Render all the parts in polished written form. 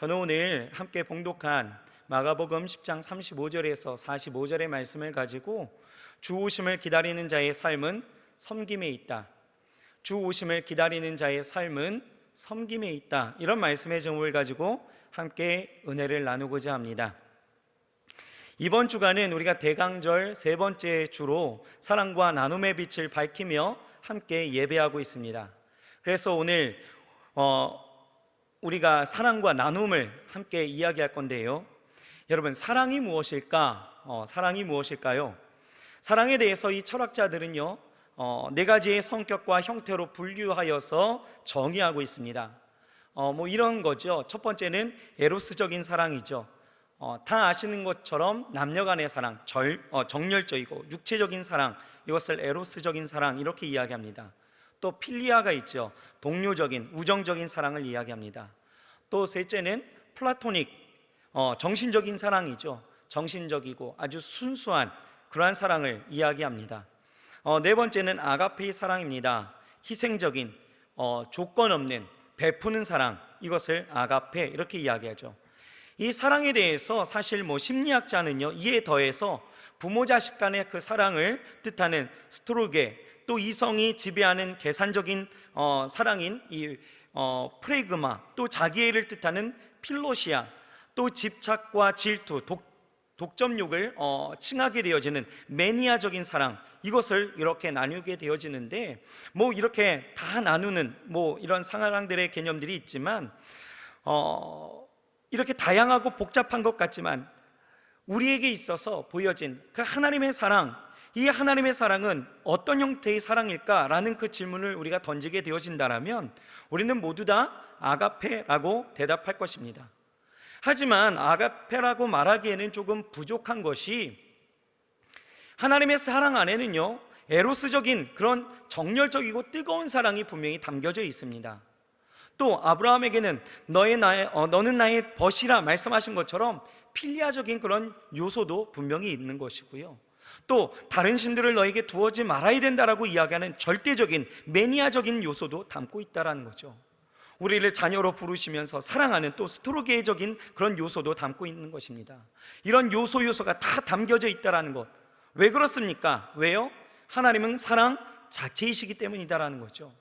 저는 오늘 함께 봉독한 마가복음 10장 35절에서 45절의 말씀을 가지고 주 오심을 기다리는 자의 삶은 섬김에 있다, 주 오심을 기다리는 자의 삶은 섬김에 있다, 이런 말씀의 제목을 가지고 함께 은혜를 나누고자 합니다. 이번 주간은 우리가 대강절 세 번째 주로 사랑과 나눔의 빛을 밝히며 함께 예배하고 있습니다. 그래서 오늘 우리가 사랑과 나눔을 함께 이야기할 건데요. 여러분, 사랑이 무엇일까? 사랑이 무엇일까요? 사랑에 대해서 이 철학자들은요, 네 가지의 성격과 형태로 분류하여서 정의하고 있습니다. 이런 거죠. 첫 번째는 에로스적인 사랑이죠. 다 아시는 것처럼 남녀 간의 사랑, 정열적이고 육체적인 사랑, 이것을 에로스적인 사랑 이렇게 이야기합니다. 또 필리아가 있죠. 동료적인, 우정적인 사랑을 이야기합니다. 또 셋째는 플라토닉, 정신적인 사랑이죠. 정신적이고 아주 순수한 그러한 사랑을 이야기합니다. 네 번째는 아가페의 사랑입니다. 희생적인, 조건 없는, 베푸는 사랑, 이것을 아가페 이렇게 이야기하죠. 이 사랑에 대해서 사실 심리학자는요, 이에 더해서 부모 자식 간의 그 사랑을 뜻하는 스트로게, 또 이성이 지배하는 계산적인 사랑인 이 프레그마, 또 자기애를 뜻하는 필로시아, 또 집착과 질투, 독점욕을 칭하게 되어지는 매니아적인 사랑, 이것을 이렇게 나누게 되어지는데, 이렇게 다 나누는 이런 사랑들의 개념들이 있지만 이렇게 다양하고 복잡한 것 같지만 우리에게 있어서 보여진 그 하나님의 사랑, 이 하나님의 사랑은 어떤 형태의 사랑일까라는 그 질문을 우리가 던지게 되어진다면 우리는 모두 다 아가페라고 대답할 것입니다. 하지만 아가페라고 말하기에는 조금 부족한 것이, 하나님의 사랑 안에는요, 에로스적인 그런 정열적이고 뜨거운 사랑이 분명히 담겨져 있습니다. 또 아브라함에게는 너는 나의 벗이라 말씀하신 것처럼 필리아적인 그런 요소도 분명히 있는 것이고요, 또 다른 신들을 너에게 두어지 말아야 된다라고 이야기하는 절대적인 매니아적인 요소도 담고 있다는 거죠. 우리를 자녀로 부르시면서 사랑하는 또 스토로게적인 그런 요소도 담고 있는 것입니다. 이런 요소가 다 담겨져 있다는 것, 왜 그렇습니까? 왜요? 하나님은 사랑 자체이시기 때문이다라는 거죠.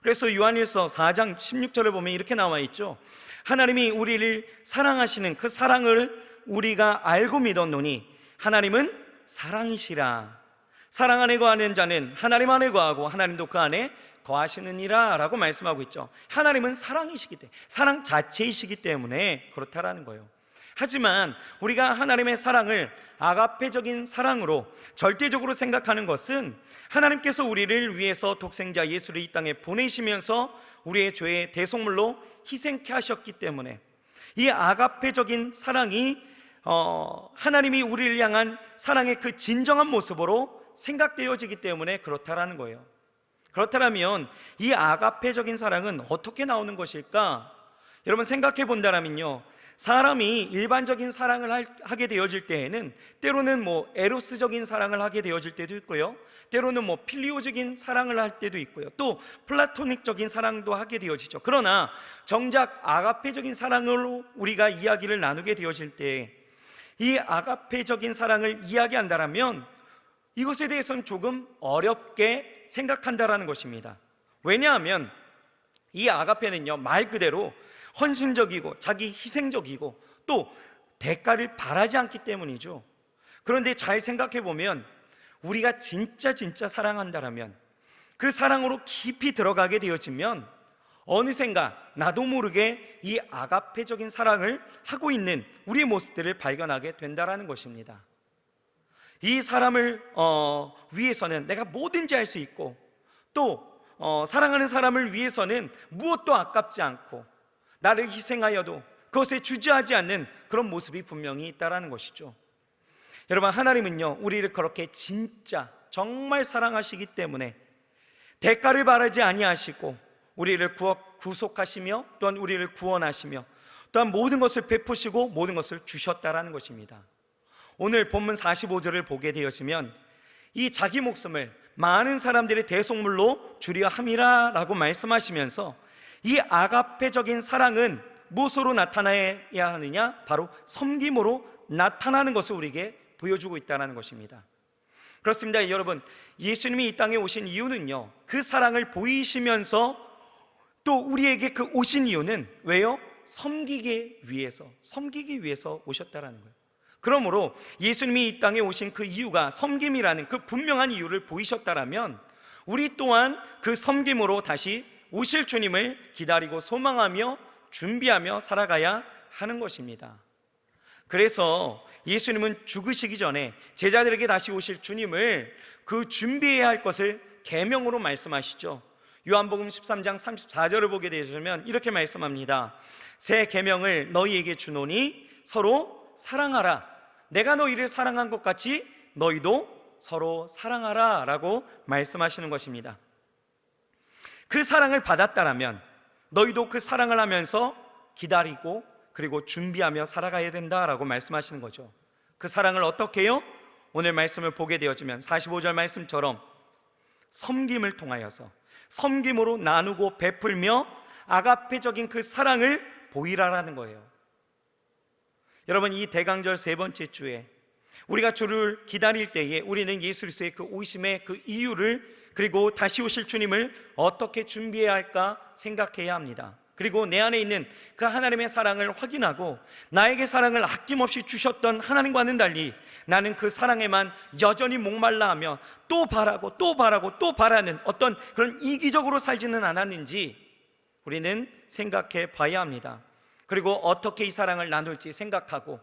그래서 요한일서 4장 16절을 보면 이렇게 나와 있죠. 하나님이 우리를 사랑하시는 그 사랑을 우리가 알고 믿었노니 하나님은 사랑이시라. 사랑 안에 거하는 자는 하나님 안에 거하고 하나님도 그 안에 거하시느니라 라고 말씀하고 있죠. 하나님은 사랑이시기 때문에, 사랑 자체이시기 때문에 그렇다라는 거예요. 하지만 우리가 하나님의 사랑을 아가페적인 사랑으로 절대적으로 생각하는 것은, 하나님께서 우리를 위해서 독생자 예수를 이 땅에 보내시면서 우리의 죄의 대속물로 희생케 하셨기 때문에, 이 아가페적인 사랑이 하나님이 우리를 향한 사랑의 그 진정한 모습으로 생각되어지기 때문에 그렇다라는 거예요. 그렇다면 이 아가페적인 사랑은 어떻게 나오는 것일까? 여러분, 생각해 본다면요, 사람이 일반적인 사랑을 하게 되어질 때에는 때로는 에로스적인 사랑을 하게 되어질 때도 있고요, 때로는 필리오적인 사랑을 할 때도 있고요, 또 플라토닉적인 사랑도 하게 되어지죠. 그러나 정작 아가페적인 사랑으로 우리가 이야기를 나누게 되어질 때, 이 아가페적인 사랑을 이야기한다면 이것에 대해서는 조금 어렵게 생각한다라는 것입니다. 왜냐하면 이 아가페는요, 말 그대로 헌신적이고 자기 희생적이고 또 대가를 바라지 않기 때문이죠. 그런데 잘 생각해 보면 우리가 진짜 사랑한다라면, 그 사랑으로 깊이 들어가게 되어지면 어느샌가 나도 모르게 이 아가페적인 사랑을 하고 있는 우리의 모습들을 발견하게 된다라는 것입니다. 이 사람을 위해서는 내가 뭐든지 할 수 있고, 또 사랑하는 사람을 위해서는 무엇도 아깝지 않고 나를 희생하여도 그것에 주저하지 않는 그런 모습이 분명히 있다는 것이죠. 여러분, 하나님은요, 우리를 그렇게 진짜 정말 사랑하시기 때문에 대가를 바라지 아니하시고 우리를 구속하시며 또한 우리를 구원하시며 또한 모든 것을 베푸시고 모든 것을 주셨다라는 것입니다. 오늘 본문 45절을 보게 되었으면 이 자기 목숨을 많은 사람들의 대속물로 주려 함이라 라고 말씀하시면서 이 아가페적인 사랑은 무엇으로 나타나야 하느냐? 바로 섬김으로 나타나는 것을 우리에게 보여주고 있다는 것입니다. 그렇습니다. 여러분, 예수님이 이 땅에 오신 이유는요, 그 사랑을 보이시면서 또 우리에게 그 오신 이유는 왜요? 섬기기 위해서 오셨다라는 거예요. 그러므로 예수님이 이 땅에 오신 그 이유가 섬김이라는 그 분명한 이유를 보이셨다라면 우리 또한 그 섬김으로 다시 오실 주님을 기다리고 소망하며 준비하며 살아가야 하는 것입니다. 그래서 예수님은 죽으시기 전에 제자들에게 다시 오실 주님을 그 준비해야 할 것을 계명으로 말씀하시죠. 요한복음 13장 34절을 보게 되시면 이렇게 말씀합니다. 새 계명을 너희에게 주노니 서로 사랑하라. 내가 너희를 사랑한 것 같이 너희도 서로 사랑하라 라고 말씀하시는 것입니다. 그 사랑을 받았다라면 너희도 그 사랑을 하면서 기다리고 그리고 준비하며 살아가야 된다라고 말씀하시는 거죠. 그 사랑을 어떻게 해요? 오늘 말씀을 보게 되어지면 45절 말씀처럼 섬김을 통하여서 섬김으로 나누고 베풀며 아가페적인 그 사랑을 보이라라는 거예요. 여러분, 이 대강절 세 번째 주에 우리가 주를 기다릴 때에 우리는 예수 그리스도의 그 오심의 그 이유를 그리고 다시 오실 주님을 어떻게 준비해야 할까 생각해야 합니다. 그리고 내 안에 있는 그 하나님의 사랑을 확인하고 나에게 사랑을 아낌없이 주셨던 하나님과는 달리 나는 그 사랑에만 여전히 목말라 하며 또 바라고 또 바라고 또 바라는 어떤 그런 이기적으로 살지는 않았는지 우리는 생각해 봐야 합니다. 그리고 어떻게 이 사랑을 나눌지 생각하고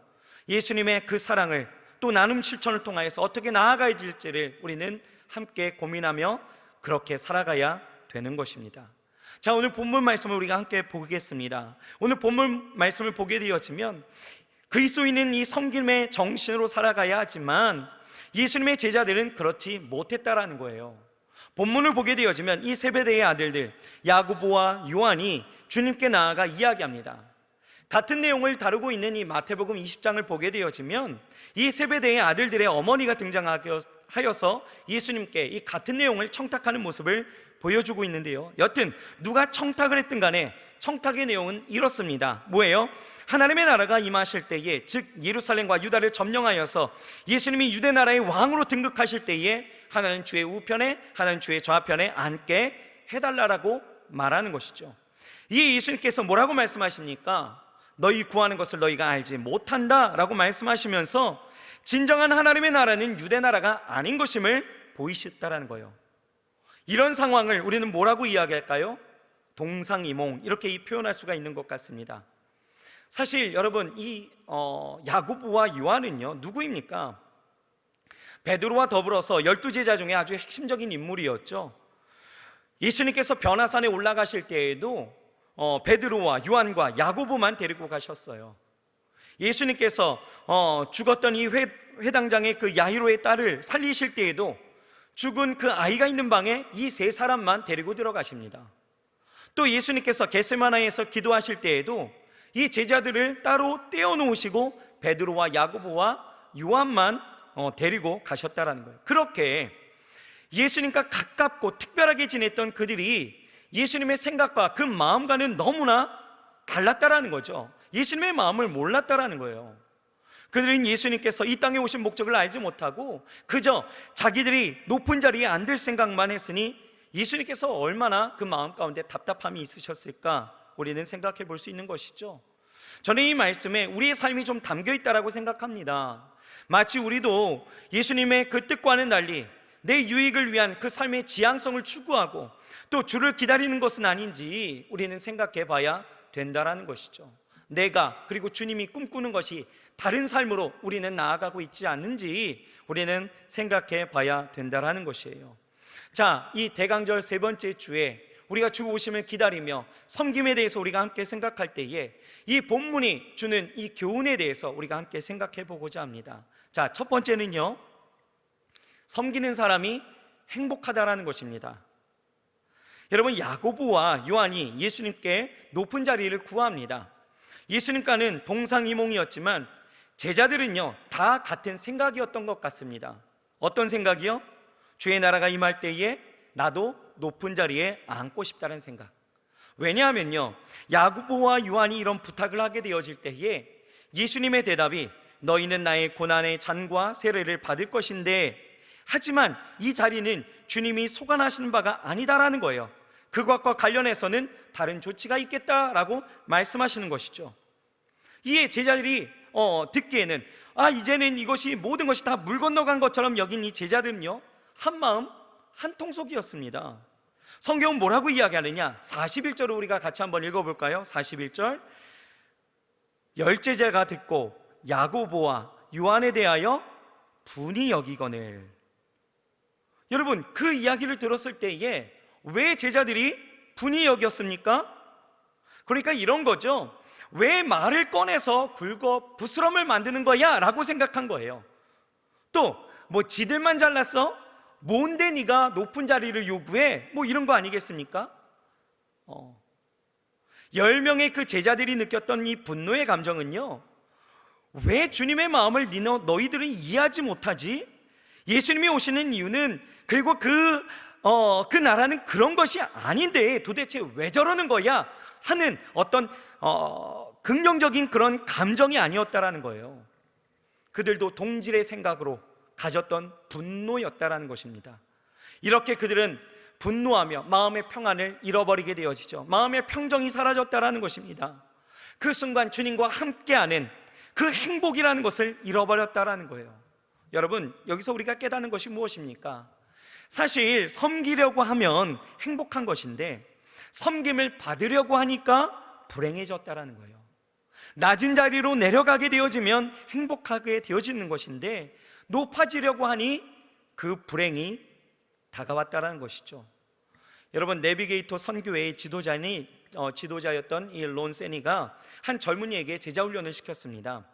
예수님의 그 사랑을 또 나눔 실천을 통하여서 어떻게 나아가야 될지를 우리는 함께 고민하며 그렇게 살아가야 되는 것입니다. 자, 오늘 본문 말씀을 우리가 함께 보겠습니다. 오늘 본문 말씀을 보게 되어지면 그리스도인은 이 섬김의 정신으로 살아가야 하지만 예수님의 제자들은 그렇지 못했다라는 거예요. 본문을 보게 되어지면 이 세베대의 아들들 야고보와 요한이 주님께 나아가 이야기합니다. 같은 내용을 다루고 있는 이 마태복음 20장을 보게 되어지면 이 세베대의 아들들의 어머니가 등장하여서 예수님께 이 같은 내용을 청탁하는 모습을 보여주고 있는데요, 여튼 누가 청탁을 했든 간에 청탁의 내용은 이렇습니다. 뭐예요? 하나님의 나라가 임하실 때에, 즉 예루살렘과 유다를 점령하여서 예수님이 유대 나라의 왕으로 등극하실 때에 하나는 주의 우편에 하나는 주의 좌편에 앉게 해달라고 말하는 것이죠. 이 예수님께서 뭐라고 말씀하십니까? 너희 구하는 것을 너희가 알지 못한다 라고 말씀하시면서 진정한 하나님의 나라는 유대 나라가 아닌 것임을 보이셨다라는 거예요. 이런 상황을 우리는 뭐라고 이야기할까요? 동상이몽, 이렇게 표현할 수가 있는 것 같습니다. 사실 여러분, 이 야고보와 요한은요 누구입니까? 베드로와 더불어서 12제자 중에 아주 핵심적인 인물이었죠. 예수님께서 변화산에 올라가실 때에도 베드로와 요한과 야고보만 데리고 가셨어요. 예수님께서 죽었던 이 회당장의 그 야이로의 딸을 살리실 때에도 죽은 그 아이가 있는 방에 이 세 사람만 데리고 들어가십니다. 또 예수님께서 겟세마네에서 기도하실 때에도 이 제자들을 따로 떼어놓으시고 베드로와 야고보와 요한만 데리고 가셨다라는 거예요. 그렇게 예수님과 가깝고 특별하게 지냈던 그들이 예수님의 생각과 그 마음과는 너무나 달랐다라는 거죠. 예수님의 마음을 몰랐다라는 거예요. 그들은 예수님께서 이 땅에 오신 목적을 알지 못하고 그저 자기들이 높은 자리에 앉을 생각만 했으니 예수님께서 얼마나 그 마음 가운데 답답함이 있으셨을까 우리는 생각해 볼 수 있는 것이죠. 저는 이 말씀에 우리의 삶이 좀 담겨 있다라고 생각합니다. 마치 우리도 예수님의 그 뜻과는 달리 내 유익을 위한 그 삶의 지향성을 추구하고 또 주를 기다리는 것은 아닌지 우리는 생각해 봐야 된다라는 것이죠. 내가 그리고 주님이 꿈꾸는 것이 다른 삶으로 우리는 나아가고 있지 않는지 우리는 생각해 봐야 된다라는 것이에요. 자, 이 대강절 세 번째 주에 우리가 주 오심을 기다리며 섬김에 대해서 우리가 함께 생각할 때에 이 본문이 주는 이 교훈에 대해서 우리가 함께 생각해 보고자 합니다. 자, 첫 번째는요, 섬기는 사람이 행복하다라는 것입니다. 여러분, 야고보와 요한이 예수님께 높은 자리를 구합니다. 예수님과는 동상이몽이었지만 제자들은요 다 같은 생각이었던 것 같습니다. 어떤 생각이요? 주의 나라가 임할 때에 나도 높은 자리에 앉고 싶다는 생각. 왜냐하면요, 야고보와 요한이 이런 부탁을 하게 되어질 때에 예수님의 대답이 너희는 나의 고난의 잔과 세례를 받을 것인데, 하지만 이 자리는 주님이 소관하시는 바가 아니다라는 거예요. 그것과 관련해서는 다른 조치가 있겠다라고 말씀하시는 것이죠. 이에 제자들이 듣기에는 이제는 이것이 모든 것이 다 물 건너간 것처럼 여긴 이 제자들은요, 한마음 한통속이었습니다. 성경은 뭐라고 이야기하느냐? 41절을 우리가 같이 한번 읽어볼까요? 41절, 열제자가 듣고 야고보와 요한에 대하여 분이 여기거늘. 여러분, 그 이야기를 들었을 때에 왜 제자들이 분이 여겼습니까? 그러니까 이런 거죠. 왜 말을 꺼내서 굵어 부스럼을 만드는 거야? 라고 생각한 거예요. 또 뭐 지들만 잘났어? 뭔데 네가 높은 자리를 요구해? 뭐 이런 거 아니겠습니까? 10명의 그 제자들이 느꼈던 이 분노의 감정은요, 왜 주님의 마음을 너희들은 이해하지 못하지? 예수님이 오시는 이유는, 그리고 그 나라는 그런 것이 아닌데 도대체 왜 저러는 거야? 하는 어떤 긍정적인 그런 감정이 아니었다라는 거예요. 그들도 동질의 생각으로 가졌던 분노였다라는 것입니다. 이렇게 그들은 분노하며 마음의 평안을 잃어버리게 되어지죠. 마음의 평정이 사라졌다라는 것입니다. 그 순간 주님과 함께하는 그 행복이라는 것을 잃어버렸다라는 거예요. 여러분, 여기서 우리가 깨닫는 것이 무엇입니까? 사실 섬기려고 하면 행복한 것인데 섬김을 받으려고 하니까 불행해졌다라는 거예요. 낮은 자리로 내려가게 되어지면 행복하게 되어지는 것인데 높아지려고 하니 그 불행이 다가왔다라는 것이죠. 여러분, 내비게이터 선교회의 지도자였던 이 론 세니가 한 젊은이에게 제자 훈련을 시켰습니다.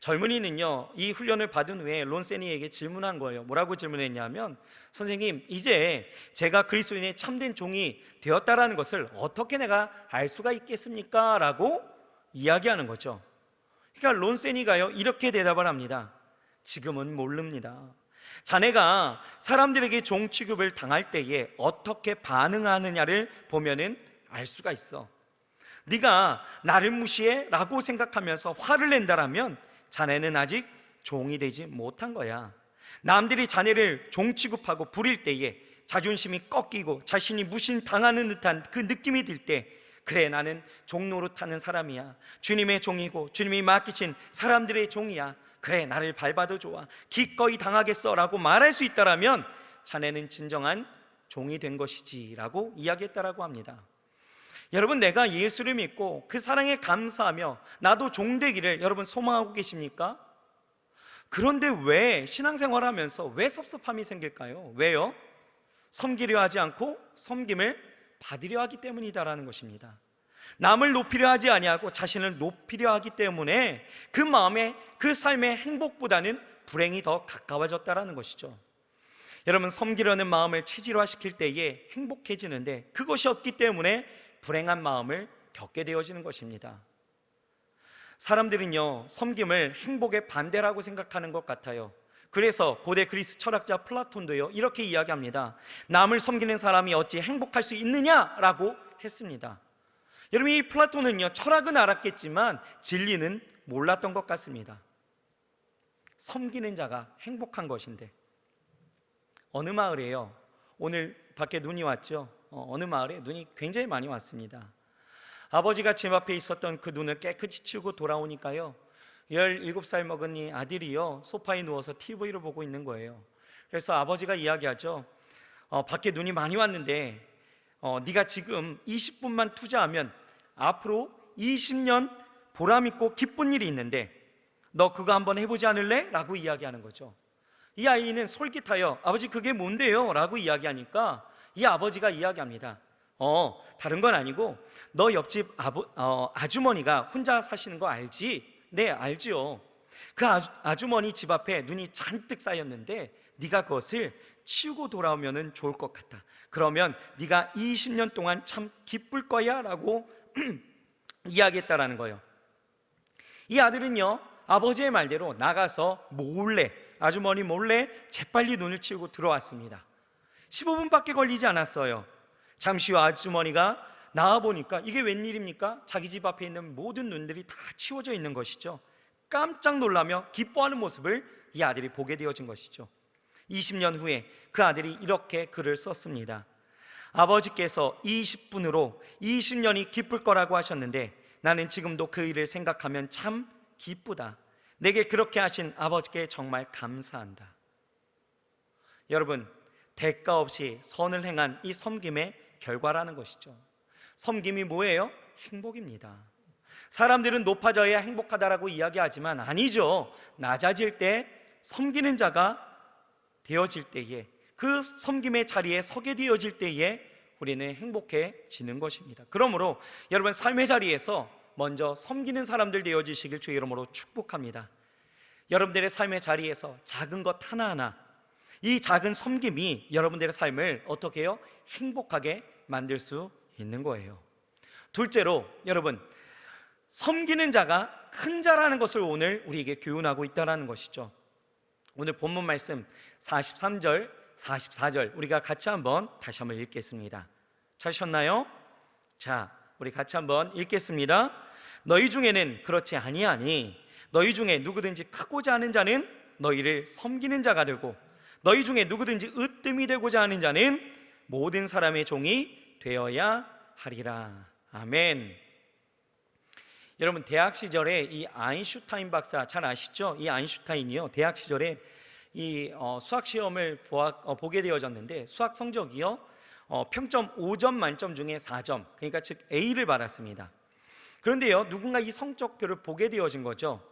젊은이는요, 이 훈련을 받은 후에 론 세니에게 질문한 거예요. 뭐라고 질문했냐면, 선생님, 이제 제가 그리스도인의 참된 종이 되었다라는 것을 어떻게 내가 알 수가 있겠습니까? 라고 이야기하는 거죠. 그러니까 론 세니가요, 이렇게 대답을 합니다. 지금은 모릅니다. 자네가 사람들에게 종 취급을 당할 때에 어떻게 반응하느냐를 보면은 알 수가 있어. 네가 나를 무시해? 라고 생각하면서 화를 낸다라면 자네는 아직 종이 되지 못한 거야. 남들이 자네를 종 취급하고 부릴 때에 자존심이 꺾이고 자신이 무신당하는 듯한 그 느낌이 들 때, 그래, 나는 종 노릇하는 사람이야. 주님의 종이고 주님이 맡기신 사람들의 종이야. 그래, 나를 밟아도 좋아. 기꺼이 당하겠어 라고 말할 수 있다라면 자네는 진정한 종이 된 것이지 라고 이야기했다라고 합니다. 여러분, 내가 예수를 믿고 그 사랑에 감사하며 나도 종 되기를 여러분 소망하고 계십니까? 그런데 왜 신앙생활하면서 왜 섭섭함이 생길까요? 왜요? 섬기려 하지 않고 섬김을 받으려 하기 때문이다라는 것입니다. 남을 높이려 하지 아니하고 자신을 높이려 하기 때문에 그 마음에, 그 삶의 행복보다는 불행이 더 가까워졌다라는 것이죠. 여러분, 섬기려는 마음을 체질화시킬 때에 행복해지는데 그것이 없기 때문에 불행한 마음을 겪게 되어지는 것입니다. 사람들은요, 섬김을 행복의 반대라고 생각하는 것 같아요. 그래서 고대 그리스 철학자 플라톤도요, 이렇게 이야기합니다. 남을 섬기는 사람이 어찌 행복할 수 있느냐라고 했습니다. 여러분, 이 플라톤은요, 철학은 알았겠지만 진리는 몰랐던 것 같습니다. 섬기는 자가 행복한 것인데, 어느 마을에요, 오늘 밖에 눈이 왔죠. 어느 마을에 눈이 굉장히 많이 왔습니다. 아버지가 집 앞에 있었던 그 눈을 깨끗이 치우고 돌아오니까요, 17살 먹은 이 아들이요, 소파에 누워서 TV를 보고 있는 거예요. 그래서 아버지가 이야기하죠. 밖에 눈이 많이 왔는데 네가 지금 20분만 투자하면 앞으로 20년 보람있고 기쁜 일이 있는데 너 그거 한번 해보지 않을래? 라고 이야기하는 거죠. 이 아이는 솔깃하여 아버지 그게 뭔데요? 라고 이야기하니까 이 아버지가 이야기합니다. 다른 건 아니고 너 옆집 아주머니가 혼자 사시는 거 알지? 네, 알지요. 그 아주머니 집 앞에 눈이 잔뜩 쌓였는데 네가 그것을 치우고 돌아오면 좋을 것 같다. 그러면 네가 20년 동안 참 기쁠 거야 라고 이야기했다라는 거예요. 이 아들은요, 아버지의 말대로 나가서 몰래, 아주머니 몰래 재빨리 눈을 치우고 들어왔습니다. 15분밖에 걸리지 않았어요. 잠시 후 아주머니가 나와보니까 이게 웬일입니까? 자기 집 앞에 있는 모든 눈들이 다 치워져 있는 것이죠. 깜짝 놀라며 기뻐하는 모습을 이 아들이 보게 되어진 것이죠. 20년 후에 그 아들이 이렇게 글을 썼습니다. 아버지께서 20분으로 20년이 기쁠 거라고 하셨는데 나는 지금도 그 일을 생각하면 참 기쁘다. 내게 그렇게 하신 아버지께 정말 감사한다. 여러분, 대가 없이 선을 행한 이 섬김의 결과라는 것이죠. 섬김이 뭐예요? 행복입니다. 사람들은 높아져야 행복하다라고 이야기하지만 아니죠. 낮아질 때 섬기는 자가 되어질 때에, 그 섬김의 자리에 서게 되어질 때에 우리는 행복해지는 것입니다. 그러므로 여러분, 삶의 자리에서 먼저 섬기는 사람들 되어지시길 주의 이름으로 축복합니다. 여러분들의 삶의 자리에서 작은 것 하나하나, 이 작은 섬김이 여러분들의 삶을 어떻게 해요? 행복하게 만들 수 있는 거예요. 둘째로, 여러분, 섬기는 자가 큰 자라는 것을 오늘 우리에게 교훈하고 있다는 것이죠. 오늘 본문 말씀 43절, 44절 우리가 같이 다시 한번 읽겠습니다. 찾으셨나요? 자, 우리 같이 한번 읽겠습니다. 너희 중에는 그렇지 아니하니 너희 중에 누구든지 크고자 하는 자는 너희를 섬기는 자가 되고 너희 중에 누구든지 으뜸이 되고자 하는 자는 모든 사람의 종이 되어야 하리라. 아멘. 여러분, 대학 시절에 이 아인슈타인 박사 잘 아시죠? 이 아인슈타인이요, 대학 시절에 이 수학 시험을 보게 되어졌는데 수학 성적이요 평점 5점 만점 중에 4점, 그러니까 즉 A를 받았습니다. 그런데요, 누군가 이 성적표를 보게 되어진 거죠.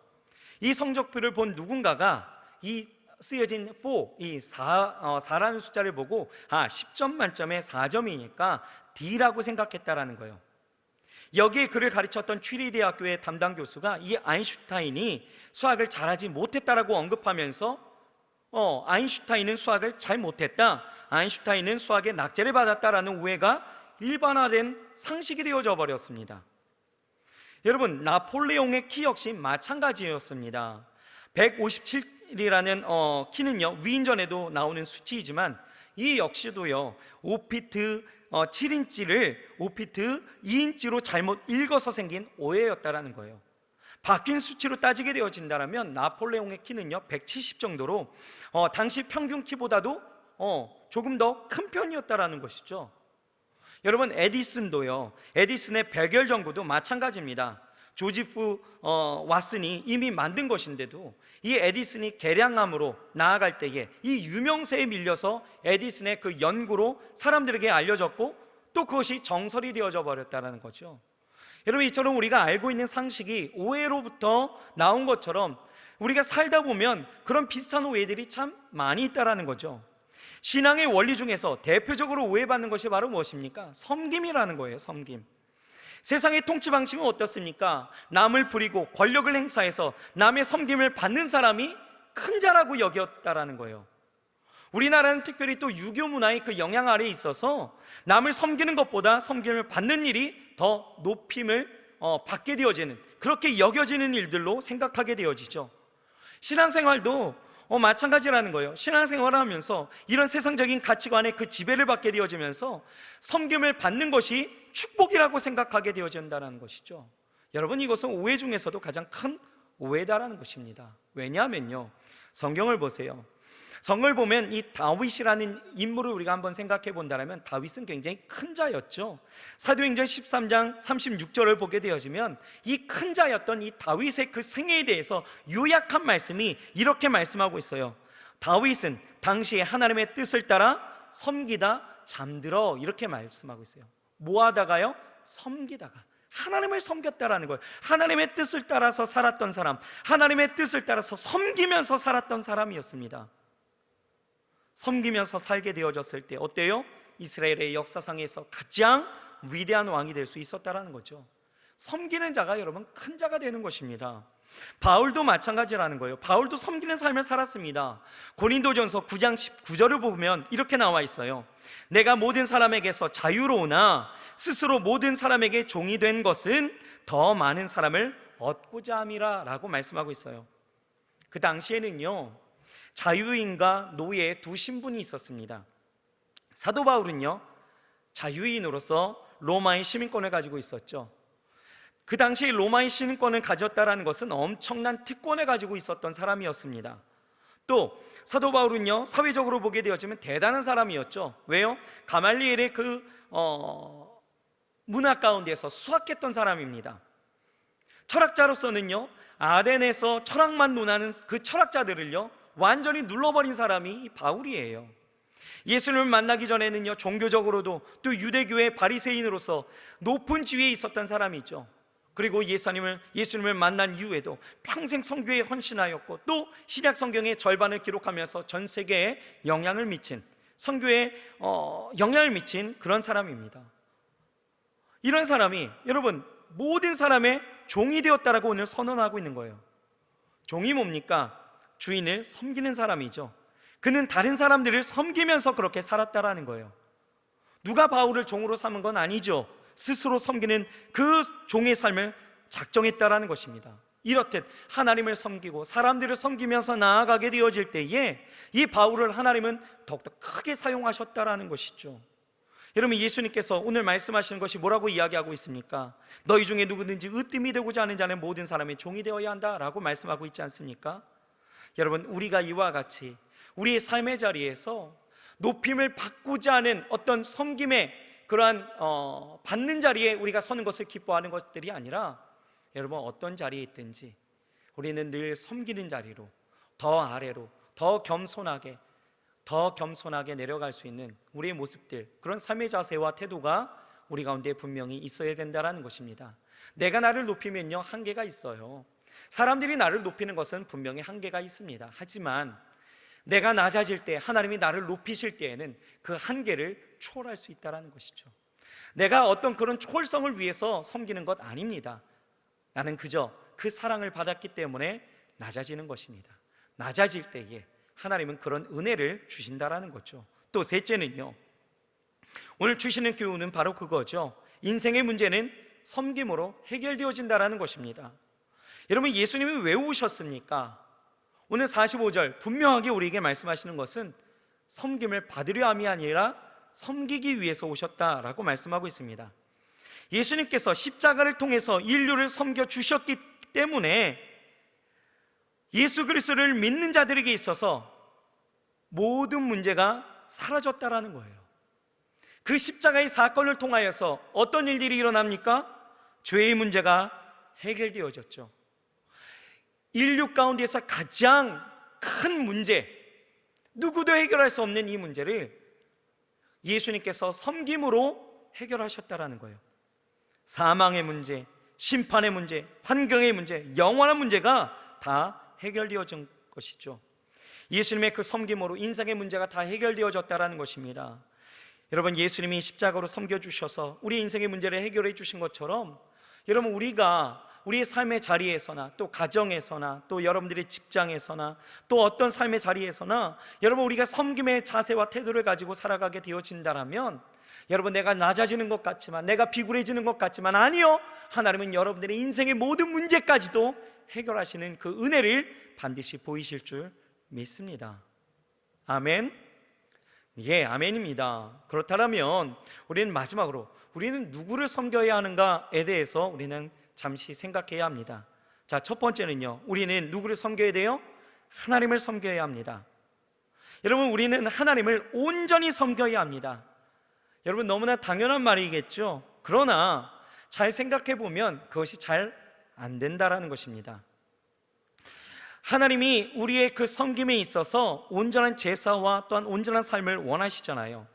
이 성적표를 본 누군가가 이 쓰여진 4라는 숫자를 보고 10점 만점에 4점이니까 D라고 생각했다라는 거예요. 여기에 그를 가르쳤던 취리 대학교의 담당 교수가 이 아인슈타인이 수학을 잘하지 못했다라고 언급하면서 아인슈타인은 수학을 잘 못했다, 아인슈타인은 수학에 낙제를 받았다라는 오해가 일반화된 상식이 되어져 버렸습니다. 여러분, 나폴레옹의 키 역시 마찬가지였습니다. 157이라는 키는요, 위인전에도 나오는 수치이지만 이 역시도요 5피트 7인치를 5피트 2인치로 잘못 읽어서 생긴 오해였다라는 거예요. 바뀐 수치로 따지게 되어진다면 나폴레옹의 키는요 170 정도로 당시 평균 키보다도 조금 더 큰 편이었다라는 것이죠. 여러분, 에디슨도요, 에디슨의 백열 전구도 마찬가지입니다. 조지프 왓슨이 이미 만든 것인데도 이 에디슨이 개량함으로 나아갈 때에 이 유명세에 밀려서 에디슨의 그 연구로 사람들에게 알려졌고 또 그것이 정설이 되어져 버렸다는 거죠. 여러분, 이처럼 우리가 알고 있는 상식이 오해로부터 나온 것처럼 우리가 살다 보면 그런 비슷한 오해들이 참 많이 있다는 거죠. 신앙의 원리 중에서 대표적으로 오해받는 것이 바로 무엇입니까? 섬김이라는 거예요. 섬김. 세상의 통치 방식은 어떻습니까? 남을 부리고 권력을 행사해서 남의 섬김을 받는 사람이 큰 자라고 여겼다라는 거예요. 우리나라는 특별히 또 유교 문화의 그 영향 아래에 있어서 남을 섬기는 것보다 섬김을 받는 일이 더 높임을 받게 되어지는, 그렇게 여겨지는 일들로 생각하게 되어지죠. 신앙생활도 마찬가지라는 거예요. 신앙생활을 하면서 이런 세상적인 가치관의 그 지배를 받게 되어지면서 섬김을 받는 것이 축복이라고 생각하게 되어진다는 것이죠. 여러분, 이것은 오해 중에서도 가장 큰 오해다라는 것입니다. 왜냐하면요, 성경을 보세요. 성경을 보면 이 다윗이라는 인물을 우리가 한번 생각해 본다면 다윗은 굉장히 큰 자였죠. 사도행전 13장 36절을 보게 되어지면 이 큰 자였던 이 다윗의 그 생애에 대해서 요약한 말씀이 이렇게 말씀하고 있어요. 다윗은 당시에 하나님의 뜻을 따라 섬기다 잠들어, 이렇게 말씀하고 있어요. 뭐 하다가요? 섬기다가. 하나님을 섬겼다라는 거예요. 하나님의 뜻을 따라서 살았던 사람, 하나님의 뜻을 따라서 섬기면서 살았던 사람이었습니다. 섬기면서 살게 되어졌을 때 어때요? 이스라엘의 역사상에서 가장 위대한 왕이 될 수 있었다라는 거죠. 섬기는 자가 여러분 큰 자가 되는 것입니다. 바울도 마찬가지라는 거예요. 바울도 섬기는 삶을 살았습니다. 고린도전서 9장 19절을 보면 이렇게 나와 있어요. 내가 모든 사람에게서 자유로우나 스스로 모든 사람에게 종이 된 것은 더 많은 사람을 얻고자 함이라 라고 말씀하고 있어요. 그 당시에는요, 자유인과 노예 두 신분이 있었습니다. 사도 바울은요, 자유인으로서 로마의 시민권을 가지고 있었죠. 그 당시 로마의 시민권을 가졌다라는 것은 엄청난 특권을 가지고 있었던 사람이었습니다. 또 사도 바울은요, 사회적으로 보게 되어지면 대단한 사람이었죠. 왜요? 가말리엘의 그 문화 가운데서 수학했던 사람입니다. 철학자로서는요, 아덴에서 철학만 논하는 그 철학자들을요 완전히 눌러버린 사람이 바울이에요. 예수님을 만나기 전에는요, 종교적으로도 또 유대교의 바리새인으로서 높은 지위에 있었던 사람이죠. 그리고 예수님을 만난 이후에도 평생 선교에 헌신하였고, 또 신약 성경의 절반을 기록하면서 전 세계에 영향을 미친, 선교에 영향을 미친 그런 사람입니다. 이런 사람이 여러분 모든 사람의 종이 되었다라고 오늘 선언하고 있는 거예요. 종이 뭡니까? 주인을 섬기는 사람이죠. 그는 다른 사람들을 섬기면서 그렇게 살았다라는 거예요. 누가 바울을 종으로 삼은 건 아니죠. 스스로 섬기는 그 종의 삶을 작정했다라는 것입니다. 이렇듯 하나님을 섬기고 사람들을 섬기면서 나아가게 되어질 때에 이 바울을 하나님은 더욱더 크게 사용하셨다라는 것이죠. 여러분, 예수님께서 오늘 말씀하시는 것이 뭐라고 이야기하고 있습니까? 너희 중에 누구든지 으뜸이 되고자 하는 자는 모든 사람의 종이 되어야 한다라고 말씀하고 있지 않습니까? 여러분, 우리가 이와 같이 우리의 삶의 자리에서 높임을 받고자 하는 어떤 섬김의 그러한 받는 자리에 우리가 서는 것을 기뻐하는 것들이 아니라, 여러분 어떤 자리에 있든지 우리는 늘 섬기는 자리로, 더 아래로, 더 겸손하게 내려갈 수 있는 우리의 모습들, 그런 삶의 자세와 태도가 우리 가운데 분명히 있어야 된다는 것입니다. 내가 나를 높이면요 한계가 있어요. 사람들이 나를 높이는 것은 분명히 한계가 있습니다. 하지만 내가 낮아질 때 하나님이 나를 높이실 때에는 그 한계를 초월할 수 있다는 것이죠. 내가 어떤 그런 초월성을 위해서 섬기는 것 아닙니다. 나는 그저 그 사랑을 받았기 때문에 낮아지는 것입니다. 낮아질 때에 하나님은 그런 은혜를 주신다라는 거죠. 또 셋째는요, 오늘 주시는 교훈은 바로 그거죠. 인생의 문제는 섬김으로 해결되어진다라는 것입니다. 여러분, 예수님이 왜 오셨습니까? 오늘 45절 분명하게 우리에게 말씀하시는 것은 섬김을 받으려 함이 아니라 섬기기 위해서 오셨다라고 말씀하고 있습니다. 예수님께서 십자가를 통해서 인류를 섬겨 주셨기 때문에 예수 그리스도를 믿는 자들에게 있어서 모든 문제가 사라졌다라는 거예요. 그 십자가의 사건을 통하여서 어떤 일들이 일어납니까? 죄의 문제가 해결되어졌죠. 인류 가운데서 가장 큰 문제, 누구도 해결할 수 없는 이 문제를 예수님께서 섬김으로 해결하셨다라는 거예요. 사망의 문제, 심판의 문제, 환경의 문제, 영원한 문제가 다 해결되어진 것이죠. 예수님의 그 섬김으로 인생의 문제가 다 해결되어졌다는 것입니다. 여러분, 예수님이 십자가로 섬겨주셔서 우리 인생의 문제를 해결해 주신 것처럼, 여러분 우리가 우리의 삶의 자리에서나 또 가정에서나 또 여러분들의 직장에서나 또 어떤 삶의 자리에서나 여러분 우리가 섬김의 자세와 태도를 가지고 살아가게 되어진다면, 여러분 내가 낮아지는 것 같지만, 내가 비굴해지는 것 같지만, 아니요, 하나님은 여러분들의 인생의 모든 문제까지도 해결하시는 그 은혜를 반드시 보이실 줄 믿습니다. 아멘. 예, 아멘입니다. 그렇다면 우리는 마지막으로 우리는 누구를 섬겨야 하는가에 대해서 우리는 잠시 생각해야 합니다. 자, 첫 번째는요, 우리는 누구를 섬겨야 돼요? 하나님을 섬겨야 합니다. 여러분, 우리는 하나님을 온전히 섬겨야 합니다. 여러분, 너무나 당연한 말이겠죠. 그러나 잘 생각해 보면 그것이 잘 안 된다라는 것입니다. 하나님이 우리의 그 섬김에 있어서 온전한 제사와 또한 온전한 삶을 원하시잖아요.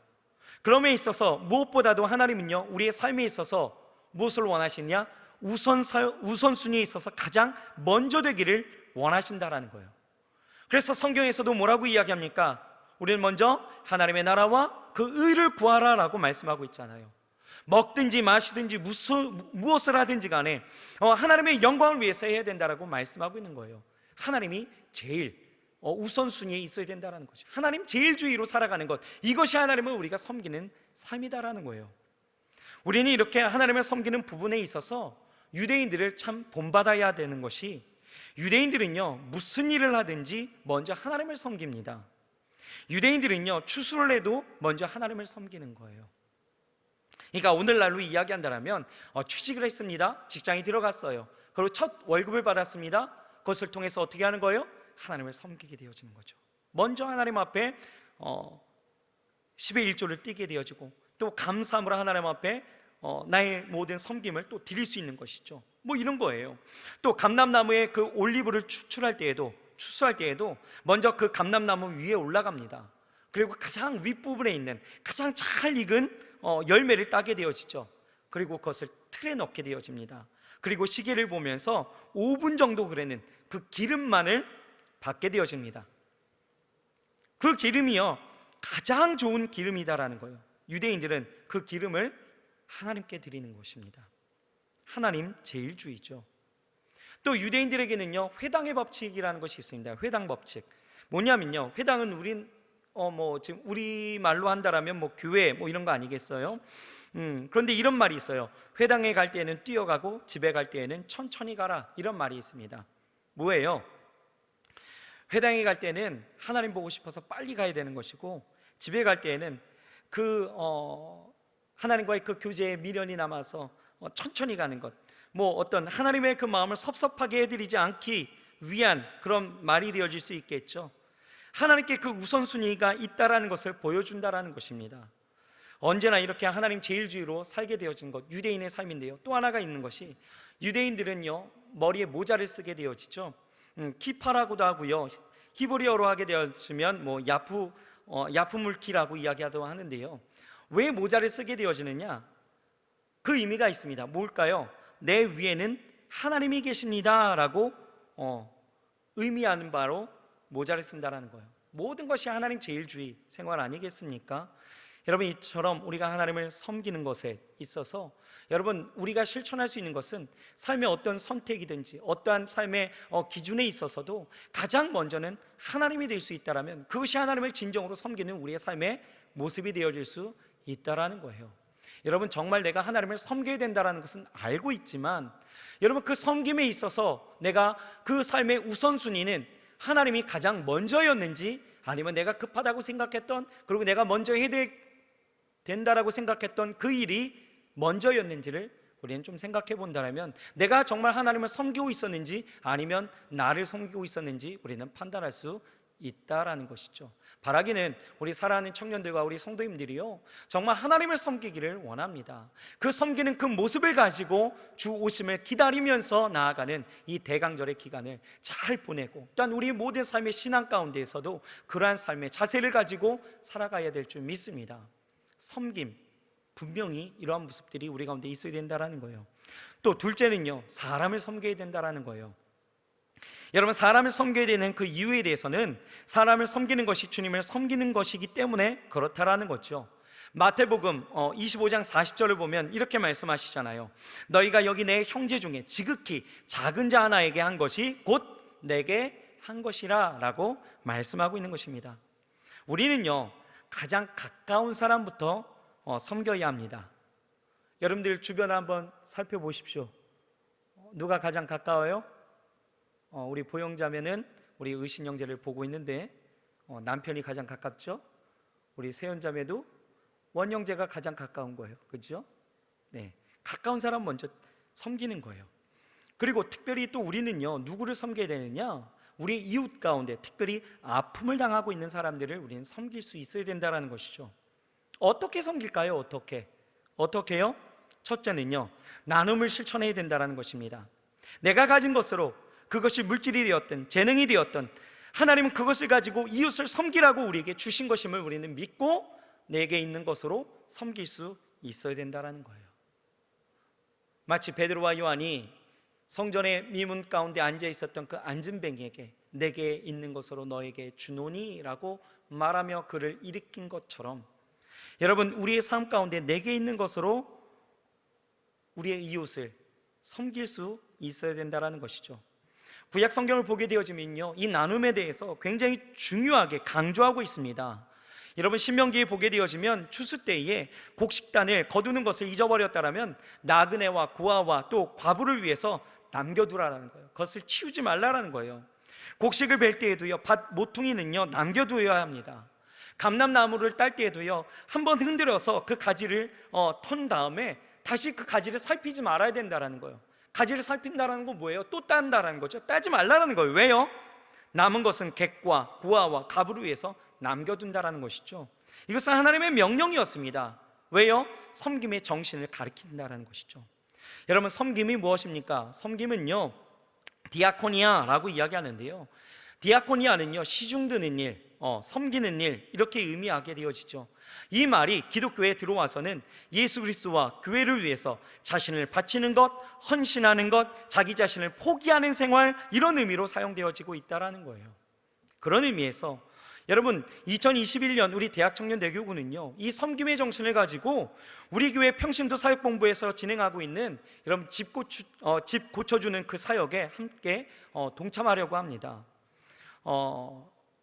그럼에 있어서 무엇보다도 하나님은요, 우리의 삶에 있어서 무엇을 원하시냐? 우선순위에 있어서 가장 먼저 되기를 원하신다라는 거예요. 그래서 성경에서도 뭐라고 이야기합니까? 우리는 먼저 하나님의 나라와 그 의를 구하라라고 말씀하고 있잖아요. 먹든지 마시든지 무엇을 하든지 간에 하나님의 영광을 위해서 해야 된다라고 말씀하고 있는 거예요. 하나님이 제일 우선순위에 있어야 된다는 거죠. 하나님 제일주의로 살아가는 것, 이것이 하나님을 우리가 섬기는 삶이다라는 거예요. 우리는 이렇게 하나님을 섬기는 부분에 있어서 유대인들을 참 본받아야 되는 것이, 유대인들은요 무슨 일을 하든지 먼저 하나님을 섬깁니다. 유대인들은요 추수를 해도 먼저 하나님을 섬기는 거예요. 그러니까 오늘날로 이야기한다면 취직을 했습니다. 직장에 들어갔어요. 그리고 첫 월급을 받았습니다. 그것을 통해서 어떻게 하는 거예요? 하나님을 섬기게 되어지는 거죠. 먼저 하나님 앞에 10의 1조를 띠게 되어지고, 또 감사함으로 하나님 앞에 나의 모든 섬김을 또 드릴 수 있는 것이죠. 뭐 이런 거예요. 또 감람나무의 그 올리브를 추수할 때에도 먼저 그 감람나무 위에 올라갑니다. 그리고 가장 윗부분에 있는 가장 잘 익은 열매를 따게 되어지죠. 그리고 그것을 틀에 넣게 되어집니다. 그리고 시계를 보면서 5분 정도 그래는 그 기름만을 받게 되어집니다. 그 기름이요 가장 좋은 기름이다라는 거예요. 유대인들은 그 기름을 하나님께 드리는 것입니다. 하나님 제일주의죠. 또 유대인들에게는요 회당의 법칙이라는 것이 있습니다. 회당 법칙 뭐냐면요, 회당은 지금 우리 말로 한다라면 교회 이런 거 아니겠어요? 그런데 이런 말이 있어요. 회당에 갈 때에는 뛰어가고 집에 갈 때에는 천천히 가라, 이런 말이 있습니다. 뭐예요? 회당에 갈 때는 하나님 보고 싶어서 빨리 가야 되는 것이고, 집에 갈 때에는 하나님과의 그 교제에 미련이 남아서 천천히 가는 것, 어떤 하나님의 그 마음을 섭섭하게 해드리지 않기 위한 그런 말이 되어질 수 있겠죠. 하나님께 그 우선순위가 있다라는 것을 보여준다라는 것입니다. 언제나 이렇게 하나님 제일주의로 살게 되어진 것, 유대인의 삶인데요, 또 하나가 있는 것이, 유대인들은요 머리에 모자를 쓰게 되어지죠. 키파라고도 하고요, 히브리어로 하게 되어지면 야프물키라고 이야기하기도 하는데요, 왜 모자를 쓰게 되어지느냐? 그 의미가 있습니다. 뭘까요? 내 위에는 하나님이 계십니다 라고 의미하는 바로 모자를 쓴다라는 거예요. 모든 것이 하나님 제일주의 생활 아니겠습니까? 여러분, 이처럼 우리가 하나님을 섬기는 것에 있어서 여러분, 우리가 실천할 수 있는 것은 삶의 어떤 선택이든지 어떠한 삶의 기준에 있어서도 가장 먼저는 하나님이 될 수 있다라면 그것이 하나님을 진정으로 섬기는 우리의 삶의 모습이 되어질 수 있다라는 거예요. 여러분, 정말 내가 하나님을 섬겨야 된다는 것은 알고 있지만, 여러분, 그 섬김에 있어서 내가 그 삶의 우선순위는 하나님이 가장 먼저였는지, 아니면 내가 급하다고 생각했던, 그리고 내가 먼저 해야 된다라고 생각했던 그 일이 먼저였는지를 우리는 좀 생각해 본다면, 내가 정말 하나님을 섬기고 있었는지 아니면 나를 섬기고 있었는지 우리는 판단할 수 있다라는 것이죠. 바라기는 우리 사랑하는 청년들과 우리 성도님들이요 정말 하나님을 섬기기를 원합니다. 그 섬기는 그 모습을 가지고 주 오심을 기다리면서 나아가는 이 대강절의 기간을 잘 보내고, 또한 우리 모든 삶의 신앙 가운데에서도 그러한 삶의 자세를 가지고 살아가야 될 줄 믿습니다. 섬김, 분명히 이러한 모습들이 우리 가운데 있어야 된다는 거예요. 또 둘째는요, 사람을 섬겨야 된다는 거예요. 여러분, 사람을 섬겨야 되는 그 이유에 대해서는 사람을 섬기는 것이 주님을 섬기는 것이기 때문에 그렇다라는 거죠. 마태복음 25장 40절을 보면 이렇게 말씀하시잖아요. 너희가 여기 내 형제 중에 지극히 작은 자 하나에게 한 것이 곧 내게 한 것이라 라고 말씀하고 있는 것입니다. 우리는요 가장 가까운 사람부터 섬겨야 합니다. 여러분들 주변을 한번 살펴보십시오. 누가 가장 가까워요? 우리 보영자매는 우리 의신 형제를 보고 있는데 남편이 가장 가깝죠. 우리 세연자매도 원형제가 가장 가까운 거예요. 그렇죠? 네, 가까운 사람 먼저 섬기는 거예요. 그리고 특별히 또 우리는요 누구를 섬겨야 되느냐? 우리 이웃 가운데 특별히 아픔을 당하고 있는 사람들을 우리는 섬길 수 있어야 된다는 것이죠. 어떻게 섬길까요? 어떻게요? 첫째는요, 나눔을 실천해야 된다는 것입니다. 내가 가진 것으로, 그것이 물질이 되었든 재능이 되었든, 하나님은 그것을 가지고 이웃을 섬기라고 우리에게 주신 것임을 우리는 믿고 내게 있는 것으로 섬길 수 있어야 된다는 거예요. 마치 베드로와 요한이 성전의 미문 가운데 앉아 있었던 그 앉은뱅이에게 내게 있는 것으로 너에게 주노니 라고 말하며 그를 일으킨 것처럼, 여러분, 우리의 삶 가운데 내게 있는 것으로 우리의 이웃을 섬길 수 있어야 된다는 것이죠. 구약 성경을 보게 되어지면요 이 나눔에 대해서 굉장히 중요하게 강조하고 있습니다. 여러분, 신명기에 보게 되어지면 추수 때에 곡식단을 거두는 것을 잊어버렸다라면 나그네와 고아와 또 과부를 위해서 남겨두라는 거예요. 그것을 치우지 말라라는 거예요. 곡식을 벨 때에도요 밭 모퉁이는요 남겨두어야 합니다. 감람나무를 딸 때에도요, 한번 흔들어서 그 가지를 턴 다음에 다시 그 가지를 살피지 말아야 된다라는 거예요. 가지를 살핀다라는 건 뭐예요? 또 딴다라는 거죠. 따지 말라는 거예요. 왜요? 남은 것은 객과 고아와 갑을 위해서 남겨둔다라는 것이죠. 이것은 하나님의 명령이었습니다. 왜요? 섬김의 정신을 가리킨다라는 것이죠. 여러분, 섬김이 무엇입니까? 섬김은요, 디아코니아라고 이야기하는데요, 디아코니아는요, 시중드는 일, 섬기는 일, 이렇게 의미하게 되어지죠. 이 말이 기독교에 들어와서는 예수 그리스도와 교회를 위해서 자신을 바치는 것, 헌신하는 것, 자기 자신을 포기하는 생활, 이런 의미로 사용되어지고 있다는 거예요. 그런 의미에서 여러분, 2021년 우리 대학청년대교구는요, 이 섬김의 정신을 가지고 우리 교회 평신도 사역본부에서 진행하고 있는 여러분 집 고쳐주는 그 사역에 함께 동참하려고 합니다.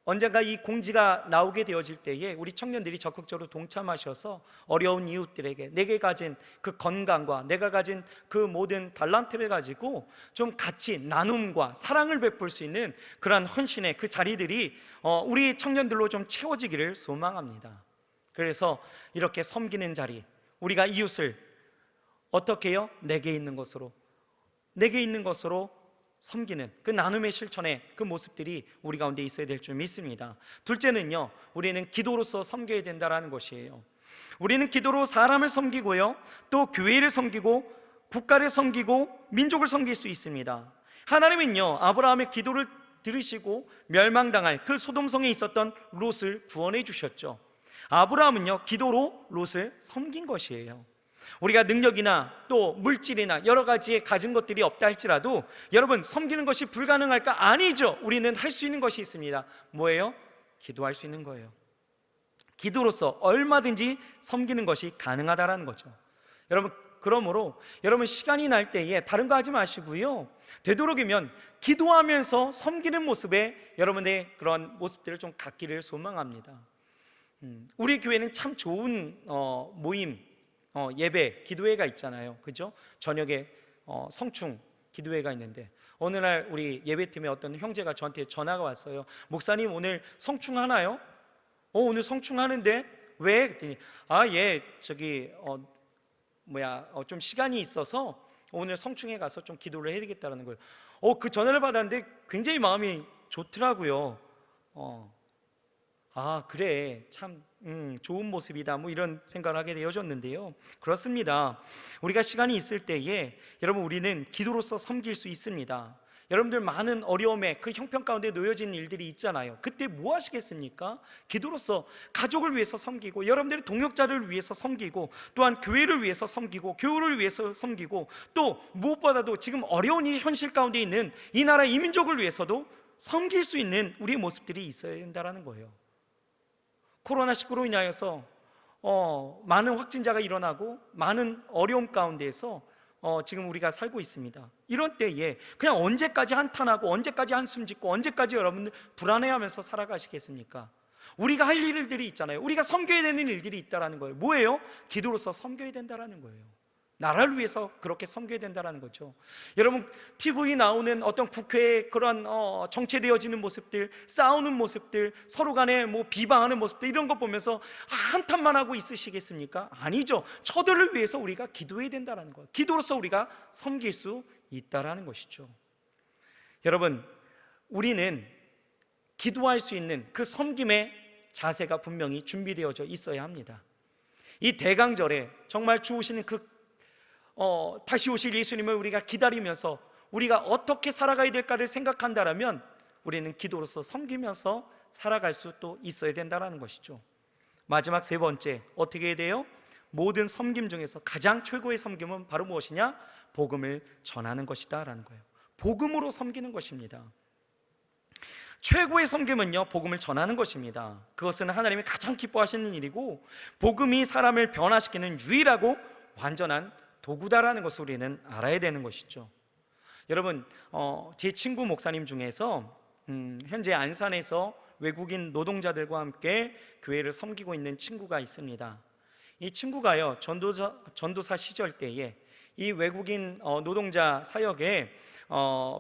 언젠가 이 공지가 나오게 되어질 때에 우리 청년들이 적극적으로 동참하셔서 어려운 이웃들에게 내게 가진 그 건강과 내가 가진 그 모든 달란트를 가지고 좀 같이 나눔과 사랑을 베풀 수 있는 그러한 헌신의 그 자리들이 우리 청년들로 좀 채워지기를 소망합니다. 그래서 이렇게 섬기는 자리, 우리가 이웃을 어떻게 해요? 내게 있는 것으로 섬기는 그 나눔의 실천의 그 모습들이 우리 가운데 있어야 될 줄 믿습니다. 둘째는요, 우리는 기도로서 섬겨야 된다는 것이에요. 우리는 기도로 사람을 섬기고요, 또 교회를 섬기고 국가를 섬기고 민족을 섬길 수 있습니다. 하나님은요, 아브라함의 기도를 들으시고 멸망당할 그 소돔성에 있었던 롯을 구원해 주셨죠. 아브라함은요, 기도로 롯을 섬긴 것이에요. 우리가 능력이나 또 물질이나 여러 가지의 가진 것들이 없다 할지라도 여러분, 섬기는 것이 불가능할까? 아니죠. 우리는 할 수 있는 것이 있습니다. 뭐예요? 기도할 수 있는 거예요. 기도로서 얼마든지 섬기는 것이 가능하다라는 거죠. 여러분, 그러므로 여러분 시간이 날 때에 다른 거 하지 마시고요, 되도록이면 기도하면서 섬기는 모습에 여러분의 그런 모습들을 좀 갖기를 소망합니다. 우리 교회는 참 좋은 모임, 예배, 기도회가 있잖아요. 그죠? 저녁에 성충 기도회가 있는데 어느 날 우리 예배팀의 어떤 형제가 저한테 전화가 왔어요. 목사님, 오늘 성충하나요? 오늘 성충하는데 왜? 그랬더니 저기 좀 시간이 있어서 오늘 성충에 가서 좀 기도를 해야 되겠다는 거예요. 그 전화를 받았는데 굉장히 마음이 좋더라고요. 그래, 참 좋은 모습이다, 뭐 이런 생각을 하게 되어졌는데요. 그렇습니다. 우리가 시간이 있을 때에 여러분, 우리는 기도로서 섬길 수 있습니다. 여러분들 많은 어려움에 그 형편 가운데 놓여진 일들이 있잖아요. 그때 뭐 하시겠습니까? 기도로서 가족을 위해서 섬기고, 여러분들의 동역자를 위해서 섬기고, 또한 교회를 위해서 섬기고, 교우를 위해서 섬기고, 또 무엇보다도 지금 어려운 이 현실 가운데 있는 이 나라 이 민족을 위해서도 섬길 수 있는 우리의 모습들이 있어야 된다는 거예요. 코로나19로 인하여서 많은 확진자가 일어나고 많은 어려움 가운데에서 지금 우리가 살고 있습니다. 이런 때에 그냥 언제까지 한탄하고 언제까지 한숨 짓고 언제까지 여러분들 불안해하면서 살아가시겠습니까? 우리가 할 일들이 있잖아요. 우리가 섬겨야 되는 일들이 있다는 거예요. 뭐예요? 기도로서 섬겨야 된다는 거예요. 나라를 위해서 그렇게 섬겨야 된다는 거죠. 여러분, TV에 나오는 어떤 국회의 그런 정체되어지는 모습들, 싸우는 모습들, 서로 간에 비방하는 모습들, 이런 거 보면서 한탄만 하고 있으시겠습니까? 아니죠. 저들을 위해서 우리가 기도해야 된다는 거예요. 기도로서 우리가 섬길 수 있다는 것이죠. 여러분, 우리는 기도할 수 있는 그 섬김의 자세가 분명히 준비되어져 있어야 합니다. 이 대강절에 정말 주오시는 다시 오실 예수님을 우리가 기다리면서 우리가 어떻게 살아가야 될까를 생각한다면 우리는 기도로서 섬기면서 살아갈 수 또 있어야 된다는 것이죠. 마지막 세 번째, 어떻게 해야 돼요? 모든 섬김 중에서 가장 최고의 섬김은 바로 무엇이냐? 복음을 전하는 것이다 라는 거예요. 복음으로 섬기는 것입니다. 최고의 섬김은요, 복음을 전하는 것입니다. 그것은 하나님이 가장 기뻐하시는 일이고, 복음이 사람을 변화시키는 유일하고 완전한 도구다라는 것을 우리는 알아야 되는 것이죠. 여러분, 제 친구 목사님 중에서 현재 안산에서 외국인 노동자들과 함께 교회를 섬기고 있는 친구가 있습니다. 이 친구가요, 전도사 시절 때에 이 외국인 노동자 사역에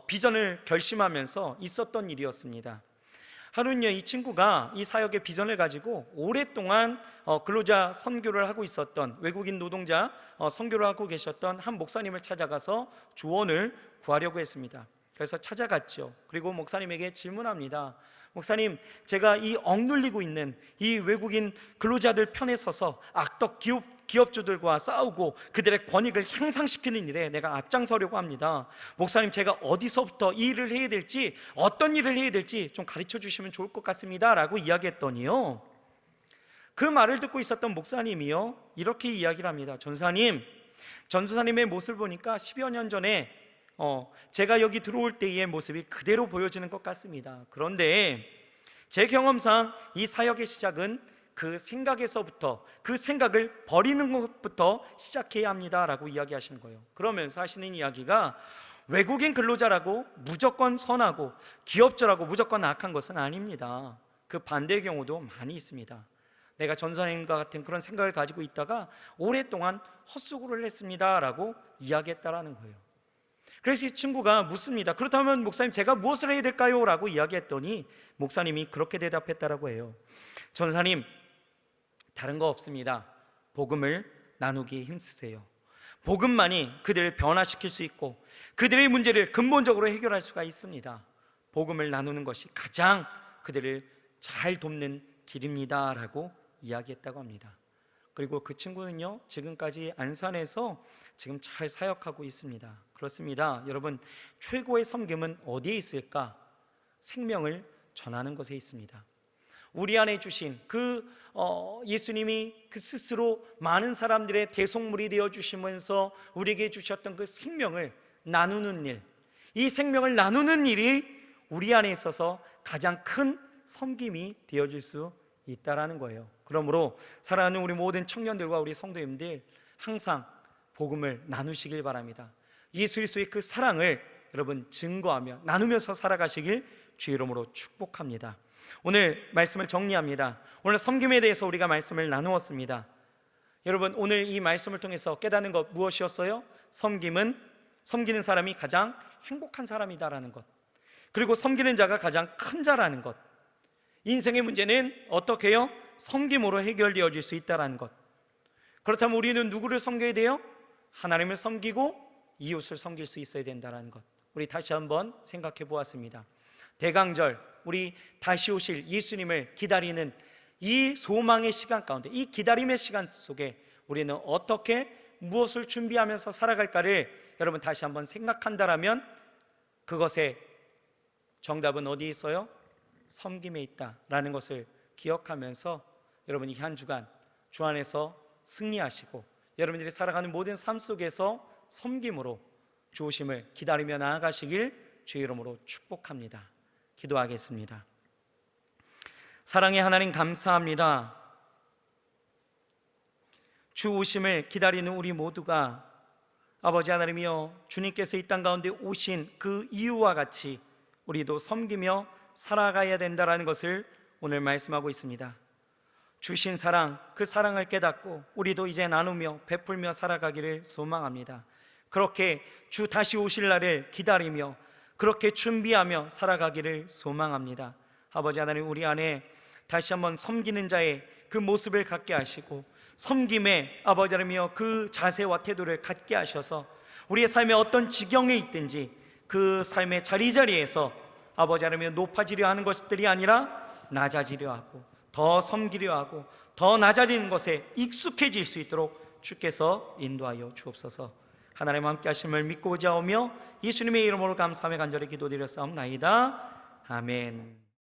비전을 결심하면서 있었던 일이었습니다. 하루는요, 이 친구가 이 사역의 비전을 가지고 오랫동안 근로자 선교를 하고 있었던, 외국인 노동자 선교를 하고 계셨던 한 목사님을 찾아가서 조언을 구하려고 했습니다. 그래서 찾아갔죠. 그리고 목사님에게 질문합니다. 목사님, 제가 이 억눌리고 있는 이 외국인 근로자들 편에 서서 악덕 기업주들과 싸우고 그들의 권익을 향상시키는 일에 내가 앞장서려고 합니다. 목사님, 제가 어디서부터 이 일을 해야 될지, 어떤 일을 해야 될지 좀 가르쳐 주시면 좋을 것 같습니다 라고 이야기했더니요, 그 말을 듣고 있었던 목사님이요, 이렇게 이야기를 합니다. 전도사님의 모습을 보니까 10여 년 전에 제가 여기 들어올 때의 모습이 그대로 보여지는 것 같습니다. 그런데 제 경험상 이 사역의 시작은 그 생각에서부터, 그 생각을 버리는 것부터 시작해야 합니다 라고 이야기하시는 거예요. 그러면서 하시는 이야기가, 외국인 근로자라고 무조건 선하고 기업주라고 무조건 악한 것은 아닙니다. 그 반대의 경우도 많이 있습니다. 내가 전도사님과 같은 그런 생각을 가지고 있다가 오랫동안 헛수고를 했습니다 라고 이야기했다라는 거예요. 그래서 이 친구가 묻습니다. 그렇다면 목사님, 제가 무엇을 해야 될까요? 라고 이야기했더니 목사님이 그렇게 대답했다라고 해요. 전도사님, 다른 거 없습니다. 복음을 나누기에 힘쓰세요. 복음만이 그들을 변화시킬 수 있고 그들의 문제를 근본적으로 해결할 수가 있습니다. 복음을 나누는 것이 가장 그들을 잘 돕는 길입니다 라고 이야기했다고 합니다. 그리고 그 친구는요, 지금까지 안산에서 지금 잘 사역하고 있습니다. 그렇습니다. 여러분, 최고의 섬김은 어디에 있을까? 생명을 전하는 것에 있습니다. 우리 안에 주신 예수님이 그 스스로 많은 사람들의 대속물이 되어 주시면서 우리에게 주셨던 그 생명을 나누는 일, 이 생명을 나누는 일이 우리 안에 있어서 가장 큰 섬김이 되어질 수 있다라는 거예요. 그러므로 사랑하는 우리 모든 청년들과 우리 성도님들, 항상 복음을 나누시길 바랍니다. 예수 그리스도의 그 사랑을 여러분 증거하며 나누면서 살아가시길 주의 이름으로 축복합니다. 오늘 말씀을 정리합니다. 오늘 섬김에 대해서 우리가 말씀을 나누었습니다. 여러분, 오늘 이 말씀을 통해서 깨닫는 것 무엇이었어요? 섬기는 사람이 가장 행복한 사람이다라는 것, 그리고 섬기는 자가 가장 큰 자라는 것, 인생의 문제는 어떻게 해요? 섬김으로 해결되어질 수 있다는 것. 그렇다면 우리는 누구를 섬겨야 돼요? 하나님을 섬기고 이웃을 섬길 수 있어야 된다는 것, 우리 다시 한번 생각해 보았습니다. 대강절, 우리 다시 오실 예수님을 기다리는 이 소망의 시간 가운데, 이 기다림의 시간 속에 우리는 어떻게 무엇을 준비하면서 살아갈까를 여러분 다시 한번 생각한다라면 그것의 정답은 어디에 있어요? 섬김에 있다라는 것을 기억하면서 여러분이 한 주간 주 안에서 승리하시고 여러분들이 살아가는 모든 삶 속에서 섬김으로 주 오심을 기다리며 나아가시길 주의 이름으로 축복합니다. 기도하겠습니다. 사랑의 하나님, 감사합니다. 주 오심을 기다리는 우리 모두가 아버지 하나님이여, 주님께서 이 땅 가운데 오신 그 이유와 같이 우리도 섬기며 살아가야 된다라는 것을 오늘 말씀하고 있습니다. 주신 사랑, 그 사랑을 깨닫고 우리도 이제 나누며 베풀며 살아가기를 소망합니다. 그렇게 주 다시 오실 날을 기다리며 그렇게 준비하며 살아가기를 소망합니다. 아버지 하나님, 우리 안에 다시 한번 섬기는 자의 그 모습을 갖게 하시고 섬김의 아버지 하나님이여 그 자세와 태도를 갖게 하셔서 우리의 삶에 어떤 지경에 있든지 그 삶의 자리자리에서 아버지 하나님이여 높아지려 하는 것들이 아니라 낮아지려 하고 더 섬기려 하고 더 낮아지는 것에 익숙해질 수 있도록 주께서 인도하여 주옵소서. 하나님 함께 하심을 믿고 자오며 예수님의 이름으로 감사하며 간절히 기도드렸사옵나이다. 아멘.